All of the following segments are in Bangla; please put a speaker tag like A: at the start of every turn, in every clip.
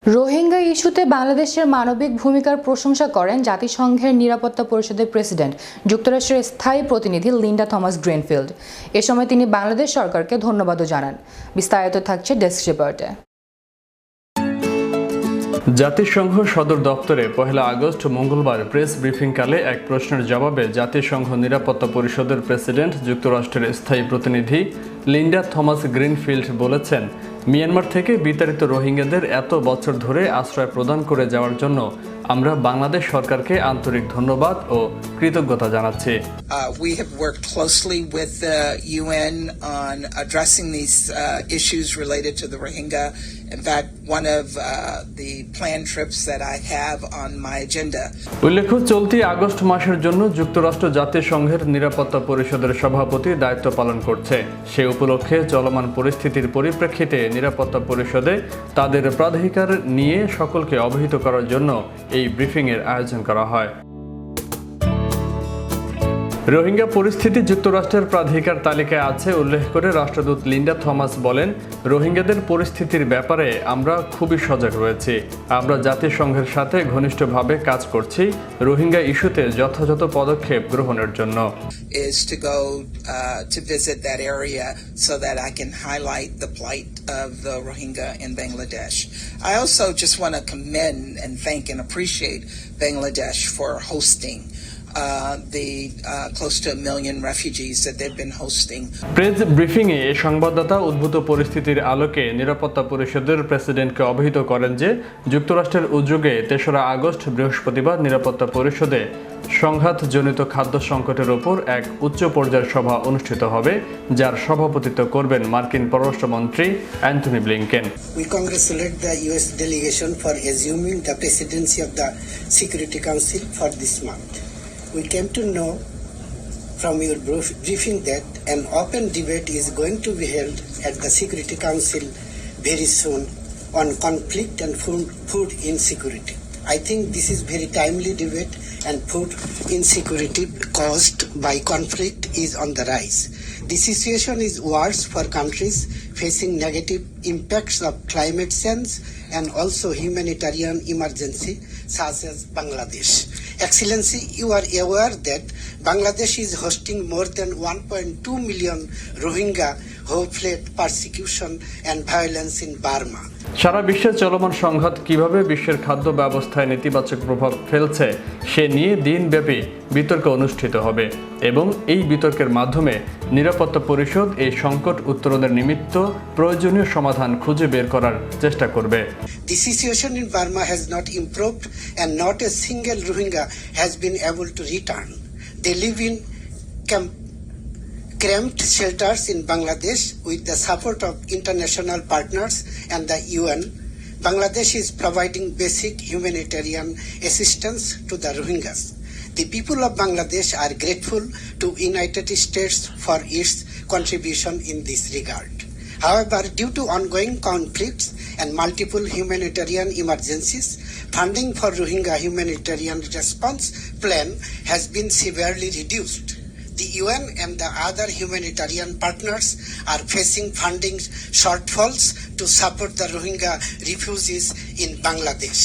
A: রোহিঙ্গা ইস্যুতে বাংলাদেশের মানবিক ভূমিকার প্রশংসা করেন জাতিসংঘের নিরাপত্তা পরিষদের প্রেসিডেন্ট যুক্তরাষ্ট্রের স্থায়ী প্রতিনিধি লিন্ডা থমাস গ্রিনফিল্ড। এ সময় তিনি বাংলাদেশ সরকারকে ধন্যবাদও জানান। বিস্তারিত থাকছে ডেস্ক রিপোর্টে।
B: জাতিসংঘ সদর দপ্তরে 1 আগস্ট মঙ্গলবার প্রেস ব্রিফিংকালে এক প্রশ্নের জবাবে জাতিসংঘ নিরাপত্তা পরিষদের প্রেসিডেন্ট যুক্তরাষ্ট্রের স্থায়ী প্রতিনিধি লিন্ডা থমাস গ্রিনফিল্ড বলেছেন, মিয়ানমার থেকে বিতাড়িত রোহিঙ্গাদের এত বছর ধরে আশ্রয় প্রদান করে যাওয়ার জন্য আমরা বাংলাদেশ সরকারকে আন্তরিক ধন্যবাদ ও কৃতজ্ঞতা জানাচ্ছি।
C: We have worked closely with the UN on addressing these issues related to the Rohingya. In fact, one of the planned trips that I have on my agenda.
B: উল্লেখ্য, চলতি আগস্ট মাসের জন্য যুক্তরাষ্ট্র জাতিসংঘের নিরাপত্তা পরিষদের সভাপতি দায়িত্ব পালন করছে। সে উপলক্ষে চলমান পরিস্থিতির পরিপ্রেক্ষিতে নিরাপত্তা পরিষদে তাদের প্রাধিকার নিয়ে সকলকে অবহিত করার জন্য এই ব্রিফিংয়ের আয়োজন করা হয়। রোহিঙ্গা পরিস্থিতি যুক্তরাষ্ট্রের প্রাধিকার তালিকায় আছে উল্লেখ করে রাষ্ট্রদূত লিন্ডা থমাস বলেন, রোহিঙ্গাদের পরিস্থিতির ব্যাপারে আমরা খুবই সজাগ রয়েছি। আমরা জাতিসংঘের সাথে ঘনিষ্ঠভাবে কাজ করছি রোহিঙ্গা ইস্যুতে যথাযথ পদক্ষেপ গ্রহণের জন্য।
C: Is to go to visit that area so that I can highlight the plight of the Rohingya in Bangladesh. I also just want to commend and thank and appreciate Bangladesh for hosting the close to 1 million refugees that they've been hosting.
B: Press ব্রিফিংয়ে এই সংবাদদাতা উদ্ভূত পরিস্থিতির আলোকে নিরাপত্তা পরিষদের প্রেসিডেন্টকে অবহিত করেন যে যুক্তরাষ্ট্রের উদ্যোগে 3 আগস্ট বৃহস্পতিবার নিরাপত্তা পরিষদে সংঘাতজনিত খাদ্য সংকটের ওপর এক উচ্চ পর্যায়ের সভা অনুষ্ঠিত হবে, যার সভাপতিত্ব করবেন মার্কিন পররাষ্ট্রমন্ত্রী Antony Blinken.
D: We congratulate the US delegation for assuming the presidency of the Security Council for this month. We came to know from your briefing that an open debate is going to be held at the Security Council very soon on conflict and food insecurity. I think this is very timely debate, and food insecurity caused by conflict is on the rise. The situation is worse for countries facing negative impacts of climate change and also humanitarian emergency such as Bangladesh. Excellency, you are aware that Bangladesh is hosting more than 1.2 million Rohingya who fled persecution and violence in Burma.
B: সারা বিশ্বে চলমান সংঘাত কিভাবে বিশ্বের খাদ্য ব্যবস্থায় নেতিবাচক প্রভাব ফেলছে সে নিয়ে দিনব্যাপী বিতর্ক অনুষ্ঠিত হবে এবং এই বিতর্কের মাধ্যমে নিরাপত্তা পরিষদ এই সংকট উত্তরণের নিমিত্ত প্রয়োজনীয় সমাধান খুঁজে বের করার চেষ্টা করবে।
D: The situation in Burma has not improved and not a single Rohingya has been able to return. They live in cramped shelters in Bangladesh with the support of international partners and the UN. Bangladesh is providing basic humanitarian assistance to the Rohingyas. The people of Bangladesh are grateful to United States for its contribution in this regard. However, due to ongoing conflicts and multiple humanitarian emergencies, funding for Rohingya humanitarian response plan has been severely reduced. The UN and the other humanitarian partners are facing funding shortfalls to support the Rohingya refugees in Bangladesh.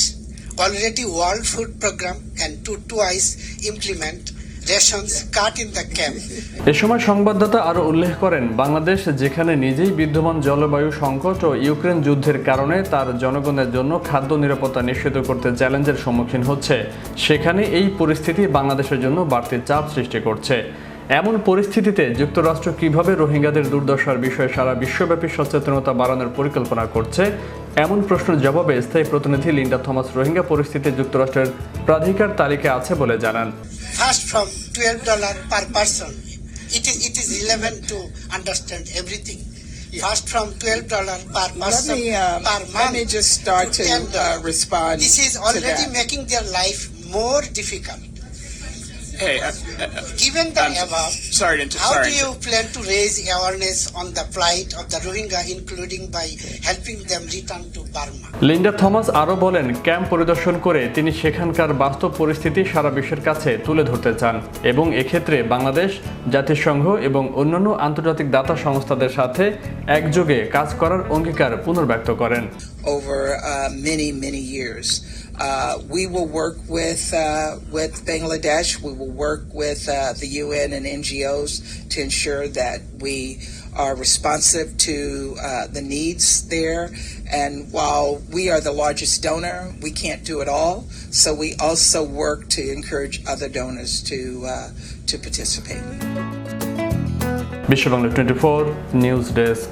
D: Already World Food Programme and twice implement rations cut in the camp.
B: এ সময় সংবাদদাতা আরও উল্লেখ করেন, বাংলাদেশ যেখানে নিজেই বিদ্যমান জলবায়ু সংকট ও ইউক্রেন যুদ্ধের কারণে তার জনগণের জন্য খাদ্য নিরাপত্তা নিশ্চিত করতে চ্যালেঞ্জের সম্মুখীন হচ্ছে, সেখানে এই পরিস্থিতি বাংলাদেশের জন্য বাড়তি চাপ সৃষ্টি করছে। এমন পরিস্থিতিতে যুক্তরাষ্ট্র কিভাবে রোহিঙ্গাদের দুর্দশার বিষয়ে সারা বিশ্বব্যাপী সচেতনতা বাড়ানোর পরিকল্পনা করছে, এমন প্রশ্নের জবাবে স্থায়ী প্রতিনিধি লিন্ডা থমাস রোহিঙ্গা পরিস্থিতি যুক্তরাষ্ট্রের প্রাধিকার তালিকায় আছে বলে জানান।
D: First, from $12 per person, it is relevant to understand everything. First, from $12 per person per month.
E: Let me just start to respond.
D: This is already making their life more difficult.
E: Hey,
D: Given the above, how do you plan to raise awareness on the plight of the Rohingya, including by helping them return to Burma?
B: Linda Thomas আরও বলেন, ক্যাম্প পরিদর্শন করে তিনি সেখানকার বাস্তব পরিস্থিতি সারা বিশ্বের কাছে তুলে ধরতে চান এবং এক্ষেত্রে বাংলাদেশ জাতিসংঘ এবং অন্যান্য আন্তর্জাতিক দাতা সংস্থাদের সাথে একযোগে কাজ করার অঙ্গীকার পুনর্ব্যক্ত করেন।
C: Over many years. We will work with Bangladesh. We will work with the UN and NGOs to ensure that we are responsive to the needs there. And while we are the largest donor, we can't do it all. So we also work to encourage other donors to participate.
B: Biswa Bangla 24 news desk.